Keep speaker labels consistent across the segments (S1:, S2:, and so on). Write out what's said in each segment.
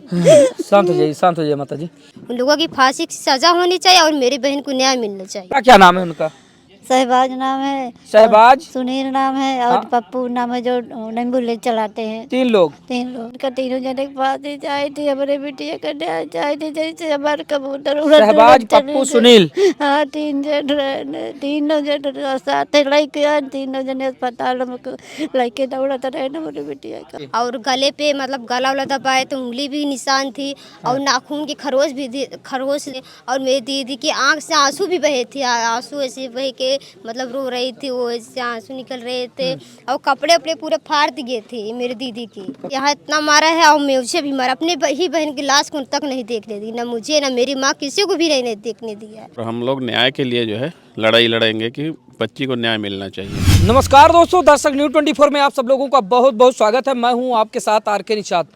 S1: शांत हो जाइए, शांत हो जाइए माता जी।
S2: उन लोगों की फांसी की सजा होनी चाहिए और मेरी बहन को न्याय मिलना चाहिए।
S1: क्या क्या नाम है उनका?
S3: शहबाज नाम है,
S1: शहबाज,
S3: सुनील नाम है और
S1: हाँ,
S3: पप्पू नाम है जो एम्बुलेंस चलाते हैं।
S1: 3 लोग।
S3: 3 लोग का, तीनों जने के पास ही चाहे थी हमारे बिटिया का न्याय चाहे थी, जैसे हमारे कबूतर उड़त
S1: शहबाज,
S3: उड़त चले
S1: पप्पू,
S3: गए।
S1: सुनील।
S3: हाँ 3 जन रहने, तीनों जन साथ लड़के, तीनों जने अस्पताल में लड़के दौड़त रहे ना हमारे बिटिया का।
S2: और गले पे मतलब गला उला दबाए तो उंगली भी निशान थी और नाखून की खरोच भी थी, खरोच थी। और मेरी दीदी की आंख से आंसू भी बहे थे, आंसू ऐसे बह के मतलब रो रही थी, वो ऐसे आंसू निकल रहे थे। और कपड़े अपने पूरे फाड़ दिए थे मेरी दीदी की। यहाँ इतना मारा है और मुझे भी मारा। अपने ही बहन की लाश को तक नहीं देखने दी, ना मुझे ना मेरी माँ, किसी को भी नहीं देखने दिया।
S4: तो हम लोग न्याय के लिए जो है लड़ाई लड़ेंगे कि बच्ची को न्याय मिलना चाहिए।
S1: नमस्कार दोस्तों, दर्शक न्यूज़ 24 में आप सब लोगों का बहुत बहुत स्वागत है। मैं हूं आपके साथ आर.के. निषाद।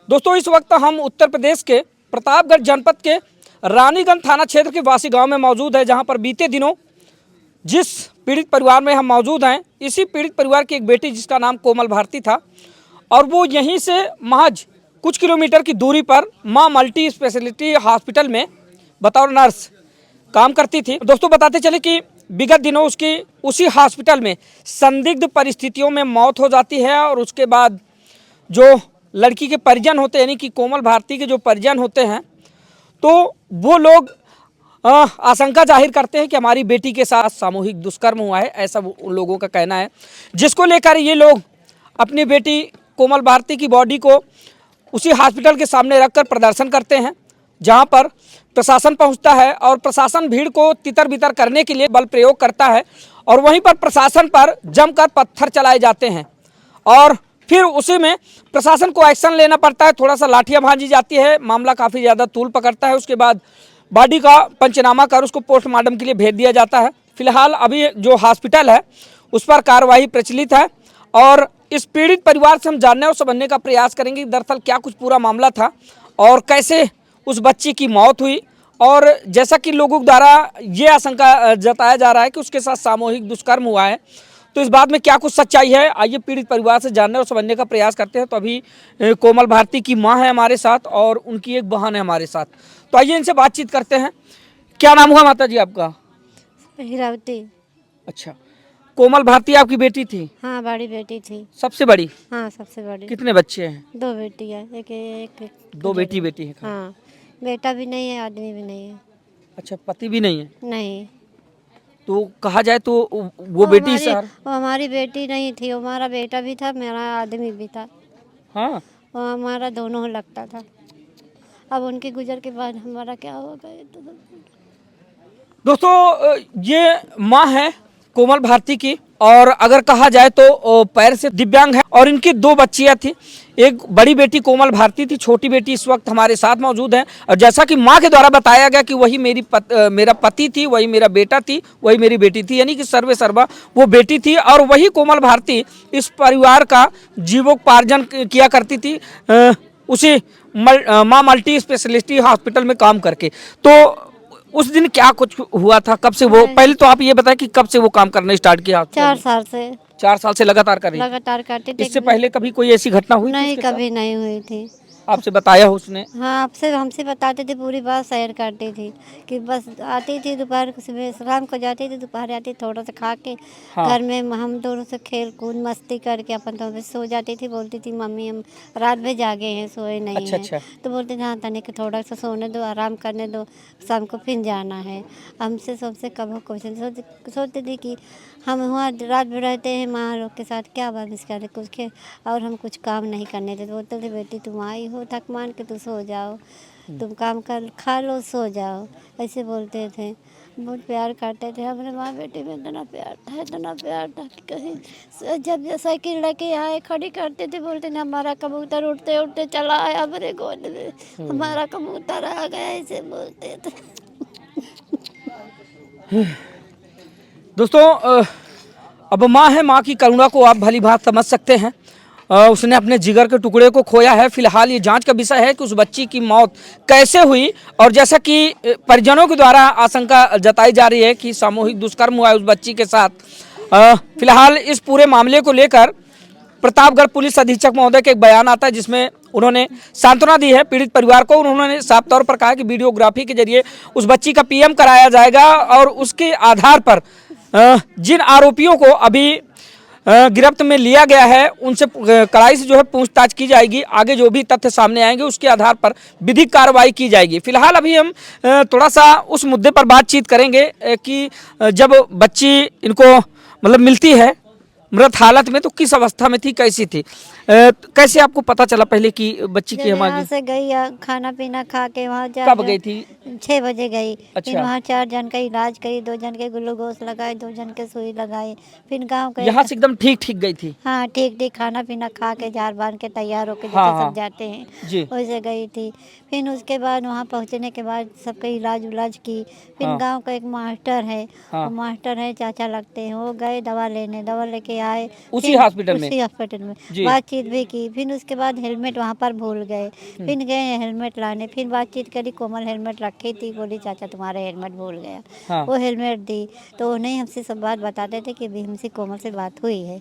S1: दोस्तों, इस वक्त हम उत्तर प्रदेश के प्रतापगढ़ जनपद के रानीगंज थाना क्षेत्र के वासी गांव में मौजूद है, जहां पर बीते दिनों जिस पीड़ित परिवार में हम मौजूद हैं, इसी पीड़ित परिवार की एक बेटी जिसका नाम कोमल भारती था, और वो यहीं से महज कुछ किलोमीटर की दूरी पर माँ मल्टी स्पेशलिटी हॉस्पिटल में बतौर नर्स काम करती थी। दोस्तों, बताते चले कि विगत दिनों उसकी उसी हॉस्पिटल में संदिग्ध परिस्थितियों में मौत हो जाती है, और उसके बाद जो लड़की के परिजन होते हैं, यानी कि कोमल भारती के जो परिजन होते हैं, तो वो लोग आशंका जाहिर करते हैं कि हमारी बेटी के साथ सामूहिक दुष्कर्म हुआ है, ऐसा उन लोगों का कहना है। जिसको लेकर ये लोग अपनी बेटी कोमल भारती की बॉडी को उसी हॉस्पिटल के सामने रखकर प्रदर्शन करते हैं, जहां पर प्रशासन पहुंचता है और प्रशासन भीड़ को तितर बितर करने के लिए बल प्रयोग करता है, और वहीं पर प्रशासन पर जमकर पत्थर चलाए जाते हैं, और फिर उसी में प्रशासन को एक्शन लेना पड़ता है। थोड़ा सा लाठियां भांजी जाती है, मामला काफ़ी ज़्यादा तूल पकड़ता है। उसके बाद बॉडी का पंचनामा कर उसको पोस्टमार्टम के लिए भेज दिया जाता है। फिलहाल अभी जो हॉस्पिटल है उस पर कार्रवाई प्रचलित है, और इस पीड़ित परिवार से हम जानने और समझने का प्रयास करेंगे कि दरअसल क्या कुछ पूरा मामला था और कैसे उस बच्ची की मौत हुई। और जैसा कि लोगों द्वारा ये आशंका जताया जा रहा है कि उसके साथ सामूहिक दुष्कर्म हुआ है, तो इस बात में क्या कुछ सच्चाई है, आइए पीड़ित परिवार से जानने और समझने का प्रयास करते हैं। तो अभी कोमल भारती की माँ है हमारे साथ और उनकी एक बहन है हमारे साथ, तो आइए इनसे बातचीत करते हैं। क्या नाम हुआ माता जी आपका?
S3: हीरावती।
S1: अच्छा, कोमल भारती आपकी बेटी थी?
S3: हाँ बड़ी बेटी थी।
S1: सबसे बड़ी?
S3: हाँ सबसे बड़ी।
S1: कितने बच्चे हैं?
S3: 2 बेटी है, एक
S1: 2 बेटी है।
S3: हाँ, बेटा भी नहीं है, आदमी भी नहीं है।
S1: अच्छा, पति भी नहीं है?
S3: नहीं।
S1: तो कहा जाए तो वो बेटी सर?
S3: वो हमारी बेटी नहीं थी, वो हमारा बेटा भी था, मेरा आदमी भी था।
S1: हाँ,
S3: वो हमारा दोनों लगता था। अब उनके गुजर के बाद हमारा क्या होगा ये तो।
S1: दोस्तों, ये माँ है कोमल भारती की, और अगर कहा जाए तो पैर से दिव्यांग है, और इनकी 2 बच्चियां थी। एक बड़ी बेटी कोमल भारती थी, छोटी बेटी इस वक्त हमारे साथ मौजूद है। और जैसा कि माँ के द्वारा बताया गया कि वही मेरा पति थी, वही मेरा बेटा थी, वही मेरी बेटी थी, यानी कि सर्वे सर्वा वो बेटी थी, और वही कोमल भारती इस परिवार का जीवोपार्जन किया करती थी, उसी माँ मल्टी स्पेशलिटी हॉस्पिटल में काम करके। तो उस दिन क्या कुछ हुआ था, कब से वो, पहले तो आप ये बताएं कि कब से वो काम करना स्टार्ट किया?
S3: 4 साल से।
S1: 4 साल से लगातार कर रही?
S3: लगातार करते थे।
S1: इससे पहले कभी कोई ऐसी घटना हुई?
S3: नहीं, कभी नहीं हुई थी।
S1: आपसे बताया हो उसने?
S3: हाँ, आपसे हमसे बताते थे, पूरी बात शेयर करती थी कि बस आती थी दोपहर को, सुबह शाम को जाती थी, दोपहर आती थोड़ा सा खा के
S1: हाँ।
S3: घर में हम दोनों से खेल कूद मस्ती करके अपन तो सो जाती थी। बोलती थी मम्मी हम रात भर जागे हैं, सोए नहीं
S1: अच्छा,
S3: हैं।
S1: अच्छा।
S3: तो बोलते थे हाँ तनिक थोड़ा सा सोने दो, आराम करने दो, शाम को फिर जाना है। हमसे सबसे कब क्वेश्चन सोचती थी कि हम वहाँ रात भर रहते हैं माँ लोग के साथ, क्या बात इसका कुछ के, और हम कुछ काम नहीं करने देते। बोलते थे बेटी तुम आई हो थक मान के, तो सो जाओ, तुम काम कर खा लो सो जाओ, ऐसे बोलते थे। बहुत प्यार करते थे, हमारे माँ बेटी में इतना प्यार था, इतना प्यार था कि कहीं जब साइकिल लेके आए खड़ी करते थे, बोलते थे हमारा कबूतर उठते उठते चला आया हमारे गोद में, हमारा कबूतर आ गया, ऐसे बोलते थे।
S1: दोस्तों, अब माँ है, माँ की करुणा को आप भली भांति समझ सकते हैं। उसने अपने जिगर के टुकड़े को खोया है। फिलहाल ये जांच का विषय है कि उस बच्ची की मौत कैसे हुई, और जैसा कि परिजनों के द्वारा आशंका जताई जा रही है कि सामूहिक दुष्कर्म हुआ है उस बच्ची के साथ। फिलहाल इस पूरे मामले को लेकर प्रतापगढ़ पुलिस अधीक्षक महोदय के एक बयान आता है जिसमें उन्होंने सांत्वना दी है पीड़ित परिवार को। उन्होंने साफ तौर पर कहा कि वीडियोग्राफी के जरिए उस बच्ची का पीएम कराया जाएगा और उसके आधार पर जिन आरोपियों को अभी गिरफ्त में लिया गया है उनसे कड़ाई से जो है पूछताछ की जाएगी। आगे जो भी तथ्य सामने आएंगे उसके आधार पर विधिक कार्रवाई की जाएगी। फिलहाल अभी हम थोड़ा सा उस मुद्दे पर बातचीत करेंगे कि जब बच्ची इनको मतलब मिलती है मृत हालत में तो किस अवस्था में थी, कैसी थी, कैसे आपको पता चला पहले कि बच्ची की
S3: जब
S1: हमारी
S3: यहाँ से गई खाना पीना खा के वहाँ
S1: कब गई थी?
S3: 6 बजे गई।
S1: अच्छा।
S3: फिर वहाँ 4 जन का इलाज करी, 2 जन के ग्लूकोज लगाए, 2 जन के सुई लगाई। फिर गांव गए।
S1: यहाँ से एकदम ठीक ठीक गई थी?
S3: हाँ ठीक ठीक, खाना पीना खा के जार बांध के तैयार होके जैसे
S1: हाँ,
S3: सब जाते हैं
S1: जी।
S3: वैसे गई थी। फिर उसके बाद वहाँ पहुँचने के बाद सबका इलाज उलाज की। फिर
S1: हाँ।
S3: गांव का एक मास्टर है,
S1: हाँ।
S3: वो मास्टर है चाचा लगते हैं, वो गए दवा लेने, दवा लेके आए
S1: उसी
S3: फिर
S1: हॉस्पिटल में?
S3: उसी हॉस्पिटल में
S1: जी।
S3: बातचीत भी की। फिर उसके बाद हेलमेट वहाँ पर भूल गए, फिर गए हेलमेट लाने, फिर बातचीत करी। कोमल हेलमेट रखी थी, बोली चाचा तुम्हारा हेलमेट भूल गया।
S1: हाँ।
S3: वो हेलमेट दी तो उन्हें हमसे सब बात बताते थे कि अभी हमसे कोमल से बात हुई है।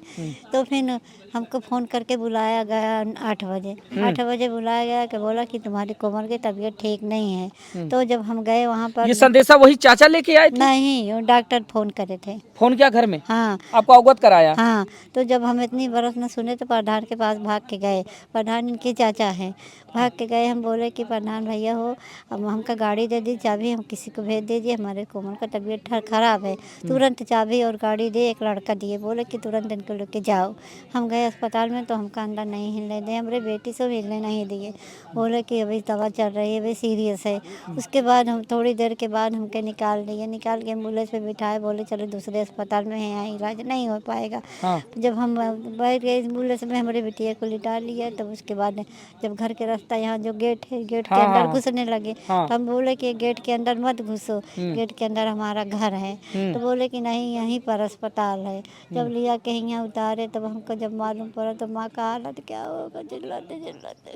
S3: तो फिर हमको फ़ोन करके बुलाया गया 8 बजे। 8 बजे बुलाया गया कि बोला कि तुम्हारी कोमल की तबीयत ठीक नहीं है। तो जब हम गए वहाँ पर,
S1: ये संदेशा वही चाचा लेके आए थे?
S3: नहीं वो डॉक्टर फ़ोन करे थे।
S1: फोन किया घर में?
S3: हाँ
S1: आपको अवगत कराया?
S3: हाँ। तो जब हम इतनी बरस न सुने तो प्रधान के पास भाग के गए। प्रधान इनके चाचा हैं। भाग के गए, हम बोले कि प्रधान भैया हो, अब हमका गाड़ी दे दी, चाबी हम किसी को भेज दीजिए, हमारे कोमल का तबीयत खराब है। तुरंत चाबी और गाड़ी दे, एक लड़का दिए, बोले कि तुरंत इनको लेके जाओ। हम गए अस्पताल में तो हमका अंदर नहीं हिलने दिए, हमारे बेटी से हिलने नहीं दिए। बोले कि अभी दवा चल रही है, अभी सीरियस है। उसके बाद हम थोड़ी देर के बाद हमके निकाल दिए, निकाल के एम्बुलेंस में बिठाए, बोले चलो दूसरे अस्पताल में है, यहाँ इलाज नहीं हो पाएगा।
S1: हाँ।
S3: जब हम बैठ गए एम्बुलेंस में, हमारे बिटिया को लिटा लिया। तब उसके बाद जब घर के रास्ता यहाँ जो गेट है, गेट के
S1: हाँ,
S3: अंदर
S1: हाँ,
S3: घुसने लगे।
S1: हाँ।
S3: तो हम बोले कि गेट के अंदर मत घुसो, गेट के अंदर हमारा घर है। तो बोले कि नहीं यहीं पर अस्पताल है। जब लिया के यहाँ उतारे तब हमको जब मालूम पड़ा तो माँ का हालत क्या होगा, चिल्लाते चिल्लाते।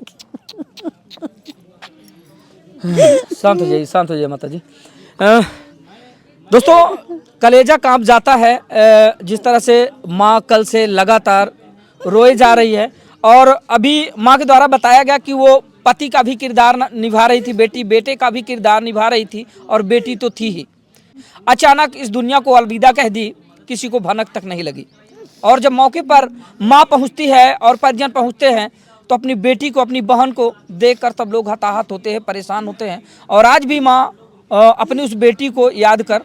S1: शांत हो जाइए माता जी। दोस्तों कलेजा कांप जाता है जिस तरह से माँ कल से लगातार रोए जा रही है और अभी माँ के द्वारा बताया गया कि वो पति का भी किरदार निभा रही थी, बेटे का भी किरदार निभा रही थी और बेटी तो थी ही। अचानक इस दुनिया को अलविदा कह दी, किसी को भनक तक नहीं लगी। और जब मौके पर माँ पहुँचती है और परिजन पहुँचते हैं तो अपनी बेटी को, अपनी बहन को देखकर सब लोग हताहत होते हैं, परेशान होते हैं। और आज भी माँ अपनी उस बेटी को याद कर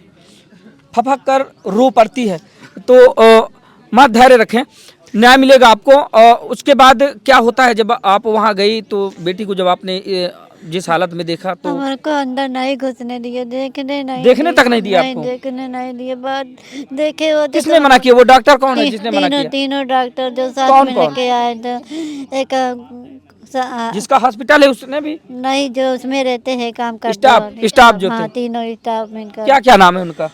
S1: फपक कर रो पड़ती है। तो माँ धैर्य रखें, न्याय मिलेगा आपको। उसके बाद क्या होता है जब आप वहाँ गई तो बेटी को जब आपने जिस हालत में देखा तो?
S3: हमारे को अंदर नहीं घुसने दिए,
S1: देखने तक नहीं दिया आपको?
S3: देखने नहीं दिए। बाद देखे होते
S1: किसने मना किया? वो डॉक्टर कौन है जिसने मना किया?
S3: तीनों डॉक्टर जो साथ
S1: कौन
S3: में
S1: कौन?
S3: लेके आए थे। एक
S1: जिसका हॉस्पिटल है उसने भी?
S3: नहीं, जो उसमें रहते हैं काम करते
S1: स्टाफ जो
S3: हाँ,
S1: थे?
S3: तीनों स्टाफ मिलकर।
S1: क्या क्या नाम है उनका?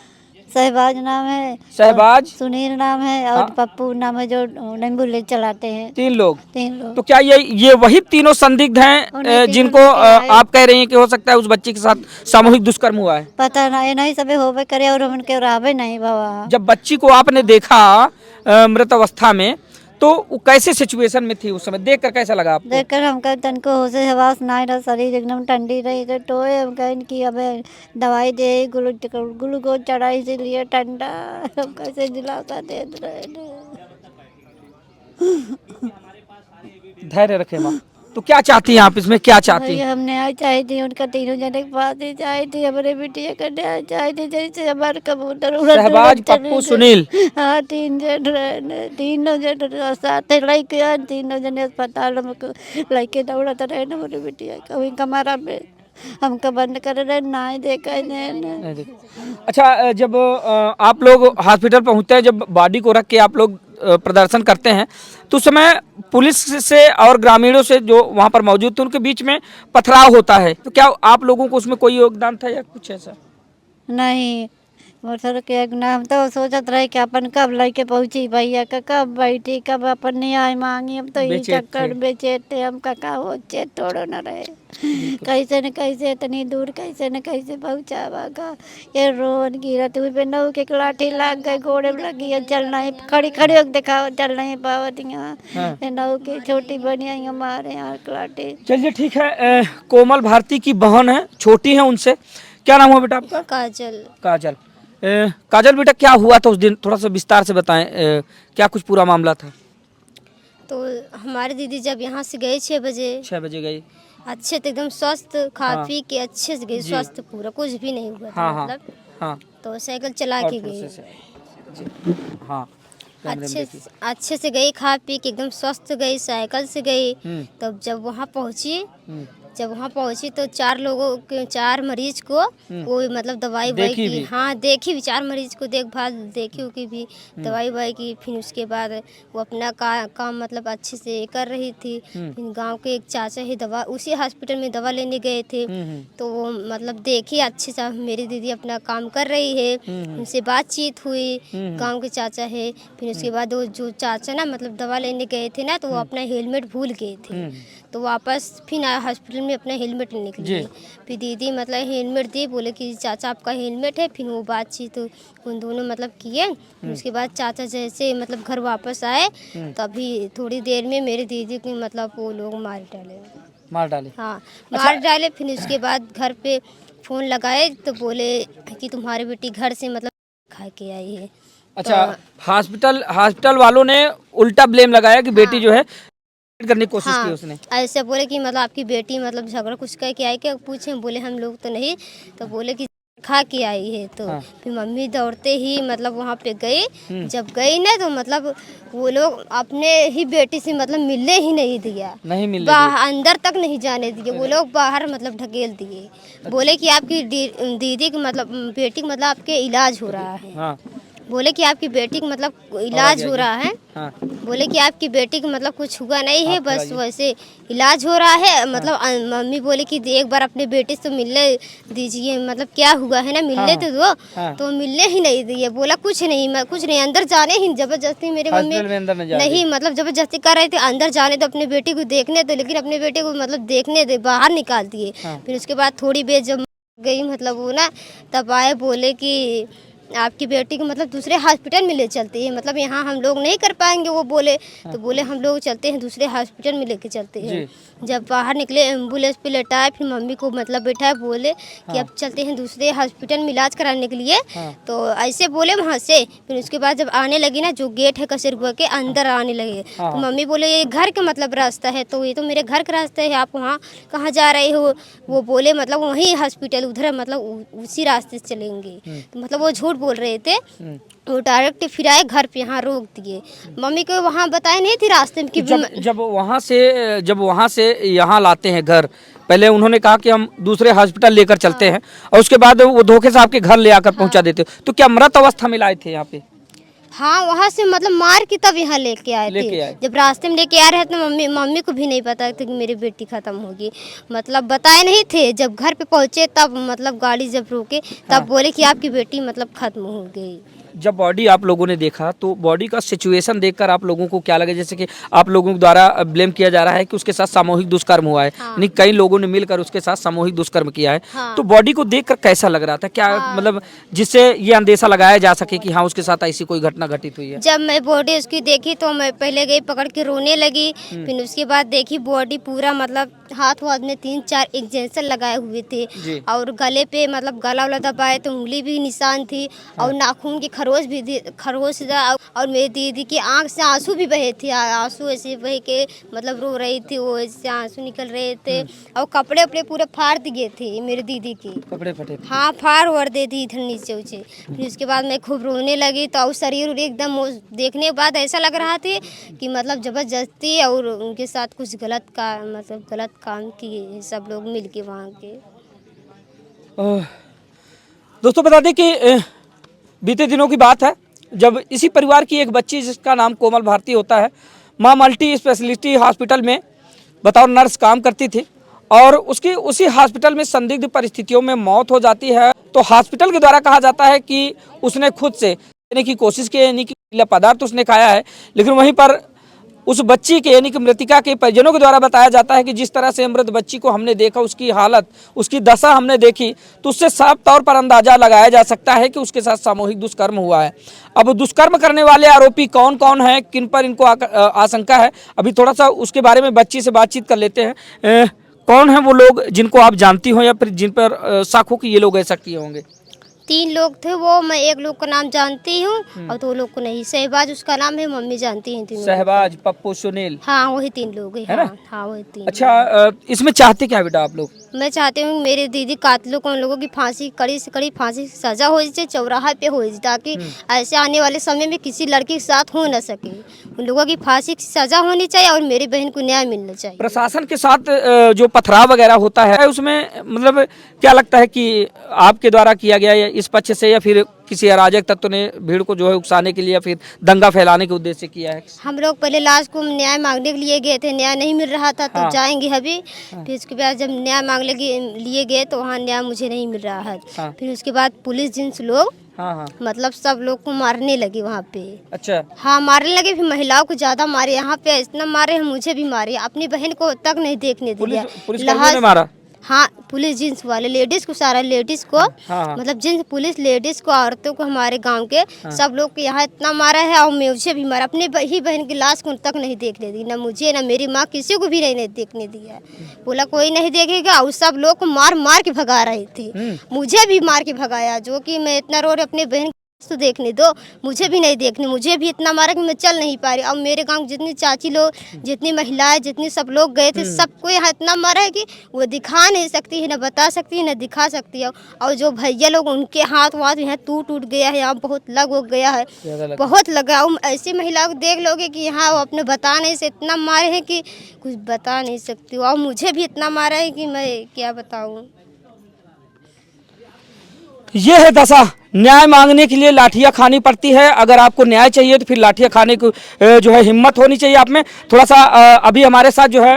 S3: शहबाज नाम है,
S1: शहबाज,
S3: सुनील नाम है और
S1: हाँ।
S3: पप्पू नाम है, जो एम्बुलेंस चलाते हैं।
S1: 3 लोग।
S3: 3 लोग।
S1: तो क्या ये वही तीनों संदिग्ध हैं
S3: उन्हें
S1: जिनको
S3: तीनों लेके आए।
S1: आप कह रही हैं कि हो सकता है उस बच्ची के साथ सामूहिक दुष्कर्म हुआ है?
S3: पता नहीं सबे होवे करे और उनके रावे नहीं बाबा।
S1: जब बच्ची को आपने देखा मृत अवस्था में तो वो कैसे सिचुएशन में थी उस समय, देखकर कैसा लगा आपको?
S3: देखकर हमका तनको होश हवास नहीं रहा, शरीर एकदम ठंडी रही। तो टोए हम कहें कि हमें दवाई दे, ग्लूकोज चढ़ाई से लिए ठंडा, हम कैसे दिलासा दे रहे।
S1: धैर्य रखे माँ। तो क्या चाहती हैं आप इसमें, क्या चाहती हैं?
S3: हम न्याय चाही थी, उनका तीनों जने के पास ही चाही थी, हमारे बिटिया का न्याय चाही थी। जैसे हमारे कबूतर
S1: शहबाज, पप्पू, सुनील।
S3: हाँ, 3 जन रहे, तीनों जन साथ लेके आए, तीनों जने अस्पताल में लेके दौड़ते रहे ना हमारी बिटिया। कभी कमारा में हमका बंद कर रहे, ना देखा नहीं।
S1: अच्छा, जब आप लोग हॉस्पिटल पहुंचते हैं, जब बॉडी को रख के आप लोग प्रदर्शन करते हैं तो उस समय पुलिस से और ग्रामीणों से जो वहां पर मौजूद थे उनके बीच में पथराव होता है, तो क्या आप लोगों को उसमें कोई योगदान था या कुछ ऐसा?
S3: नहीं, वो सर के नाम तो सोचत रहे कि अपन कब लेके पहुंची भैया का, कब बैठी, कब अपन न्याय मांगी। हम तो ये
S1: बेचैन
S3: चक्कर
S1: थे।
S3: बेचे थे, हम का हो चे तोड़ो न रहे। कैसे न कैसे इतनी दूर कैसे न कैसे पहुँचावा का। ये रोन गिरत हुई पे नौ के लाठी लाग गए, घोड़े में लगी है, चल नहीं खड़ी खड़ी होके दिखाओ, चल नहीं पावत यहाँ।
S1: हाँ।
S3: नौ की छोटी बनिया हमारे यहाँ लाठी।
S1: चलिए ठीक है। कोमल भारती की बहन है, छोटी है उनसे। क्या नाम हुआ बेटा आपका?
S2: काजल।
S1: काजल। काजल बेटा, क्या हुआ था उस दिन, थोड़ा सा विस्तार से बताएं। क्या कुछ पूरा मामला था?
S2: तो हमारी दीदी जब यहाँ से गए 6 बजे,
S1: 6 बजे गई।
S2: अच्छे तो एकदम स्वस्थ, खा
S1: हाँ।
S2: पी के अच्छे से गई,
S1: जी।
S2: स्वस्थ पूरा, कुछ भी नहीं हुआ था
S1: हाँ हाँ
S2: मतलब।
S1: हाँ।
S2: तो साइकिल चला
S1: और
S2: के
S1: फिर
S2: गई,
S1: से जी। हाँ, कैमरे में
S2: अच्छे
S1: देखिए।
S2: अच्छे से गई, खा पी के एकदम स्वस्थ गई, साइकिल से गई।
S1: हम्म।
S2: तब जब वहाँ पहुँची,
S1: हम्म।
S2: तो 4 मरीज को कोई मतलब दवाई ववाई
S1: देखी
S2: की,
S1: भी?
S2: हाँ देखी भी, 4 मरीज को देखभाल देखी उकी भी, दवाई ववाई की। फिर उसके बाद वो अपना काम मतलब अच्छे से कर रही थी। फिर गांव के एक चाचा ही दवा उसी हॉस्पिटल में दवा लेने गए थे, तो वो मतलब देखी अच्छे से मेरी दीदी अपना काम कर रही है। उनसे बातचीत हुई, गांव के चाचा है। फिर उसके बाद वो जो चाचा ना मतलब दवा लेने गए थे ना, तो वो अपना हेलमेट भूल गए थे, तो वापस फिर हॉस्पिटल में अपना हेलमेट लेने के लिए फिर दीदी मतलब हेलमेट दी, बोले कि चाचा आपका हेलमेट है। फिर वो बातचीत उन दोनों मतलब किए। फिर उसके बाद चाचा जैसे मतलब घर वापस आए, तभी थोड़ी देर में मेरी दीदी को मतलब वो लोग मार डाले। हाँ, मार डाले। फिर उसके बाद घर पे फ़ोन लगाए तो बोले कि तुम्हारी बेटी घर से मतलब खा के आई है।
S1: अच्छा, हॉस्पिटल वालों ने उल्टा ब्लेम लगाया कि बेटी जो है करने की कोशिश की उसने।
S2: ऐसे बोले कि मतलब आपकी बेटी मतलब झगड़ा कुछ कह के आई, क्या पूछे, बोले हम लोग तो नहीं, तो बोले कि खा के आई है। तो फिर मम्मी दौड़ते ही मतलब वहाँ पे गई। जब गई ना तो मतलब वो लोग अपने ही बेटी से मतलब मिलने ही नहीं दिया,
S1: नहीं मिलने
S2: अंदर तक नहीं जाने दिए, वो लोग बाहर मतलब ढकेल दिए। बोले कि आपकी दीदी की मतलब बेटी की मतलब आपके इलाज हो रहा है।
S1: हाँ।
S2: बोले कि आपकी बेटी का मतलब इलाज हो रहा है।
S1: हाँ।
S2: बोले कि आपकी बेटी को मतलब कुछ हुआ नहीं है, बस वैसे इलाज हो रहा है। मतलब मम्मी बोले कि एक बार अपने बेटे से मिलने दीजिए, मतलब क्या हुआ है ना, मिलने तो दो। तो मिलने ही नहीं दिए, बोला कुछ नहीं, अंदर जाने ही जबरदस्ती मेरी मम्मी नहीं मतलब जबरदस्ती कर रहे थे, अंदर जाने तो अपने बेटी को देखने दो, लेकिन अपने बेटे को मतलब देखने दे बाहर निकाल दिए। फिर उसके बाद थोड़ी देर जब गई मतलब वो ना, तब आए बोले कि आपकी बेटी को मतलब दूसरे हॉस्पिटल में ले चलते हैं, मतलब यहाँ हम लोग नहीं कर पाएंगे। वो बोले तो बोले हम लोग चलते हैं दूसरे हॉस्पिटल में लेके चलते हैं। जब बाहर निकले एम्बुलेंस पे लेटाए, फिर मम्मी को मतलब बैठाए, बोले कि अब चलते हैं दूसरे हॉस्पिटल में इलाज कराने के लिए। तो ऐसे बोले वहाँ से। फिर उसके बाद जब आने लगी ना, जो गेट है कसेरगुआ के अंदर आने लगे, तो मम्मी बोले ये घर का मतलब रास्ता है, तो ये तो मेरे घर का रास्ता है, आप वहाँ कहाँ जा रहे हो? वो बोले मतलब वहीं हॉस्पिटल उधर मतलब उसी रास्ते से चलेंगे। तो मतलब वो झूठ बोल रहे थे। वो डायरेक्ट फिर आए घर पे, यहाँ रोक दिए। मम्मी को वहाँ बताए नहीं थी रास्ते में कि
S1: जब वहाँ से यहाँ लाते हैं घर, पहले उन्होंने कहा कि हम दूसरे हॉस्पिटल लेकर चलते हैं, और उसके बाद वो धोखे से आपके घर ले आकर पहुँचा देते। तो क्या मृत अवस्था में लाए थे यहाँ पे?
S2: हाँ, वहाँ से मतलब मार के तब यहाँ लेके आए थे। जब रास्ते में लेके आ रहे थे तो मम्मी को भी नहीं पता था कि मेरी बेटी खत्म होगी, मतलब बताए नहीं थे। जब घर पे पहुँचे तब मतलब गाड़ी जब रोके, तब बोले कि आपकी बेटी मतलब खत्म हो गई।
S1: जब बॉडी आप लोगों ने देखा तो बॉडी का सिचुएशन देखकर आप लोगों को क्या लगे? जैसे कि आप लोगों के द्वारा ब्लेम किया जा रहा है कि उसके साथ सामूहिक दुष्कर्म हुआ है, यानी कई लोगों ने मिलकर उसके साथ सामूहिक दुष्कर्म किया है। तो बॉडी को देखकर कैसा लग रहा था? क्या मतलब जिससे ये अंदेशा लगाया जा सके कि हाँ उसके साथ ऐसी कोई घटना घटित हुई है?
S2: जब मैं बॉडी उसकी देखी तो मैं पहले गई पकड़ के रोने लगी। फिर उसके बाद देखी बॉडी पूरा मतलब हाथ में 3-4 इंजेक्शन लगाए हुए थे, और गले पे मतलब गला वाला दबाए तो उंगली भी निशान थी, और नाखून की खरोच था, और मेरी दीदी की आंख से आंसू भी बहे थे। आंसू ऐसे बह के मतलब रो रही थी, वो ऐसे आंसू निकल रहे थे। और कपड़े अपने पूरे फाड़ दिए थे मेरी दीदी के,
S1: कपड़े फटे थे? हाँ,
S2: फाड़ वड़ दे दी इधर नीचे उचे। फिर उसके बाद मैं खूब रोने लगी, तो शरीर एकदम देखने के बाद ऐसा लग रहा था कि मतलब जबरदस्ती और उनके साथ कुछ गलत काम किए सब लोग मिलके वहाँ के।
S1: दोस्तों बता दें कि बीते दिनों की बात है, जब इसी परिवार की एक बच्ची जिसका नाम कोमल भारती होता है, माँ मल्टी स्पेशलिटी हॉस्पिटल में बतौर नर्स काम करती थी, और उसकी उसी हॉस्पिटल में संदिग्ध परिस्थितियों में मौत हो जाती है। तो हॉस्पिटल के द्वारा कहा जाता है कि उसने खुद से देने की कोशिश की, यानी कि पदार्थ उसने खाया है, लेकिन वहीं पर उस बच्ची के यानी कि मृतिका के परिजनों के द्वारा बताया जाता है कि जिस तरह से मृत बच्ची को हमने देखा, उसकी हालत, उसकी दशा हमने देखी, तो उससे साफ तौर पर अंदाजा लगाया जा सकता है कि उसके साथ सामूहिक दुष्कर्म हुआ है। अब दुष्कर्म करने वाले आरोपी कौन कौन हैं, किन पर इनको आशंका है, अभी थोड़ा सा उसके बारे में बच्ची से बातचीत कर लेते हैं। कौन है वो लोग जिनको आप जानती हो या फिर जिन पर शक हो कि ये लोग ऐसा किए होंगे?
S2: 3 लोग थे वो, मैं एक लोग का नाम जानती हूँ और 2 लोग को नहीं। शहबाज उसका नाम है, मम्मी जानती हैं 3
S1: शहबाज, पप्पू, सुनील।
S2: हाँ वही 3 लोग हैं।
S1: है ना?
S2: हाँ वही 3।
S1: अच्छा, इसमें चाहते क्या बेटा आप लोग?
S2: मैं चाहती हूँ मेरे दीदी कातिलों को, उन लोगों की फांसी, कड़ी से कड़ी फांसी की सजा हो जाए, चौराहा पे हो जाए, ताकि ऐसे आने वाले समय में किसी लड़की के साथ हो न सके। उन लोगों की फांसी की सजा होनी चाहिए और मेरी बहन को न्याय मिलना चाहिए।
S1: प्रशासन के साथ जो पथराव वगैरह होता है उसमें मतलब क्या लगता है कि आपके द्वारा किया गया है इस पक्ष से, या फिर किसी अराजक तत्व ने भीड़ को जो है उकसाने के लिए या फिर दंगा फैलाने के उद्देश्य से किया है?
S2: हम लोग पहले लास्ट को न्याय मांगने के लिए गए थे, न्याय नहीं मिल रहा था तो
S1: हाँ।
S2: जाएंगे अभी। फिर उसके बाद जब न्याय मांगने के लिए गए तो वहाँ न्याय मुझे नहीं मिल रहा है।
S1: हाँ।
S2: फिर उसके बाद पुलिस जिन्स लोग
S1: हाँ।
S2: मतलब सब लोग को मारने लगे वहाँ पे।
S1: अच्छा।
S2: हाँ मारने लगे, फिर महिलाओं को ज्यादा मारे, यहाँ पे इतना मारे हैं, मुझे भी मारे, अपनी बहन को तक नहीं देखने दिया।
S1: पुलिस ने मारा?
S2: हाँ पुलिस जींस वाले, लेडीज को, सारा लेडीज को।
S1: हाँ।
S2: मतलब जींस पुलिस लेडीज को, औरतों को, हमारे गांव के सब लोग को यहाँ इतना मारा है और मुझे भी मारा। अपने ही बहन की लाश को तक नहीं देखने दी, ना मुझे ना मेरी माँ, किसी को भी नहीं देखने दिया। बोला कोई नहीं देखेगा, और सब लोग को मार मार के भगा रहे थे। मुझे भी मार के भगाया, जो कि मैं इतना रो रही अपने बहन तो देखने दो, मुझे भी नहीं देखने, मुझे भी इतना मारा कि मैं चल नहीं पा रही। और मेरे गांव जितनी चाची लोग, जितनी महिलाएं, जितनी सब लोग गए थे, सबको यहाँ इतना मारा है कि वो दिखा नहीं सकती है, ना बता सकती है, ना दिखा सकती है। और जो भैया लोग, उनके हाथ वाथ यहाँ टूट गया है, यहाँ बहुत लग हो गया है, बहुत लगा। ऐसी महिलाओं को देख लोगे कि यहाँ वो अपने बताने से इतना मारे हैं कि कुछ बता नहीं सकती। और मुझे भी इतना मारा है कि मैं क्या बताऊँ।
S1: ये है दशा, न्याय मांगने के लिए लाठियां खानी पड़ती है। अगर आपको न्याय चाहिए तो फिर लाठियां खाने को जो है हिम्मत होनी चाहिए आप में। थोड़ा सा अभी हमारे साथ जो है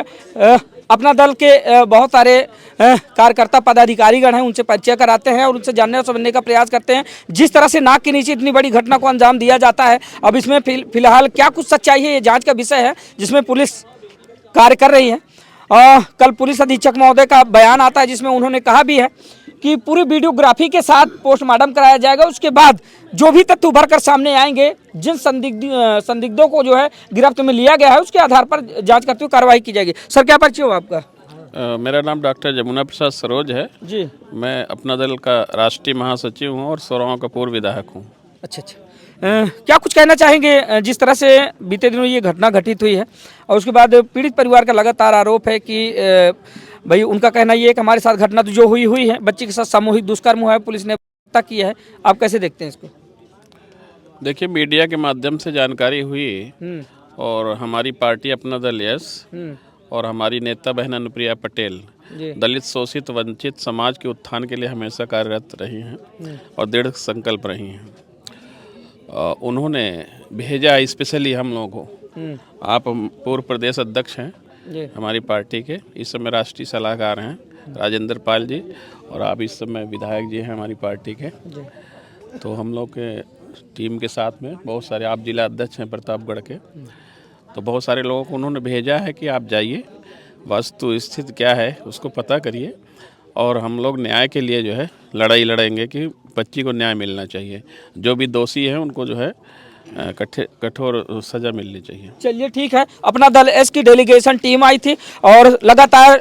S1: अपना दल के बहुत सारे कार्यकर्ता पदाधिकारीगण हैं, उनसे परिचय कराते हैं और उनसे जानने और समझने का प्रयास करते हैं। जिस तरह से नाक के नीचे इतनी बड़ी घटना को अंजाम दिया जाता है, अब इसमें फिलहाल क्या कुछ सच्चाई है, ये जाँच का विषय है जिसमें पुलिस कार्य कर रही है। कल पुलिस अधीक्षक महोदय का बयान आता है जिसमें उन्होंने कहा भी है कि पूरी वीडियोग्राफी के साथ पोस्टमार्टम कराया जाएगा। उसके बाद जो भी तथ्य उभर कर सामने आएंगे, जिन संदिग्धों को जो है गिरफ्त में लिया गया है, उसके आधार पर जांच करते हुए कार्रवाई की जाएगी। सर क्या परिचय हो आपका?
S4: मेरा नाम डॉक्टर जमुना प्रसाद सरोज है
S1: जी।
S4: मैं अपना दल का राष्ट्रीय महासचिव हूँ और सोराव का पूर्व विधायक हूँ।
S1: अच्छा। क्या कुछ कहना चाहेंगे, जिस तरह से बीते दिनों ये घटना घटित हुई है और उसके बाद पीड़ित परिवार का लगातार आरोप है कि भाई उनका कहना ये है कि हमारे साथ घटना तो जो हुई है, बच्ची के साथ सामूहिक दुष्कर्म हुआ है, पुलिस ने पता किया है, आप कैसे देखते हैं इसको?
S4: देखिए, मीडिया के माध्यम से जानकारी हुई और हमारी पार्टी अपना दल यस और हमारी नेता बहन अनुप्रिया पटेल दलित शोषित वंचित समाज के उत्थान के लिए हमेशा कार्यरत रही हैं और दृढ़ संकल्प रही हैं। उन्होंने भेजा स्पेशली हम लोगों को, आप पूर्व प्रदेश अध्यक्ष हैं हमारी पार्टी के, इस समय राष्ट्रीय सलाहकार हैं राजेंद्र पाल जी, और आप इस समय विधायक जी हैं हमारी पार्टी के। तो हम लोग के टीम के साथ में बहुत सारे, आप जिला अध्यक्ष हैं प्रतापगढ़ के, तो बहुत सारे लोगों को उन्होंने भेजा है कि आप जाइए, वस्तु स्थिति क्या है उसको पता करिए, और हम लोग न्याय के लिए जो है लड़ाई लड़ेंगे कि बच्ची को न्याय मिलना चाहिए। जो भी दोषी हैं उनको जो है कठोर सजा मिलनी चाहिए।
S1: चलिए ठीक है। अपना दल एस की डेलीगेशन टीम आई थी और लगातार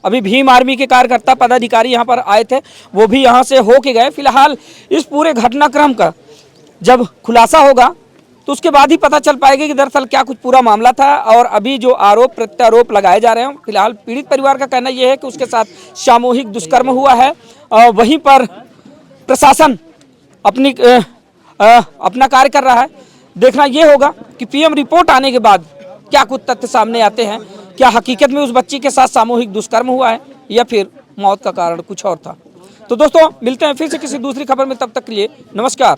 S1: अभी भीम आर्मी के कार्यकर्ता पदाधिकारी यहाँ पर आए थे, वो भी यहाँ से हो के गए। फिलहाल इस पूरे घटनाक्रम का जब खुलासा होगा तो उसके बाद ही पता चल पाएगा कि दरअसल क्या कुछ पूरा मामला था। और अभी जो आरोप प्रत्यारोप लगाए जा रहे हैं, फिलहाल पीड़ित परिवार का कहना यह है कि उसके साथ सामूहिक दुष्कर्म हुआ है। वहीं पर प्रशासन अपना कार्य कर रहा है। देखना ये होगा कि पीएम रिपोर्ट आने के बाद क्या कुछ तथ्य सामने आते हैं, क्या हकीकत में उस बच्ची के साथ सामूहिक दुष्कर्म हुआ है या फिर मौत का कारण कुछ और था। तो दोस्तों मिलते हैं फिर से किसी दूसरी खबर में, तब तक के लिए नमस्कार।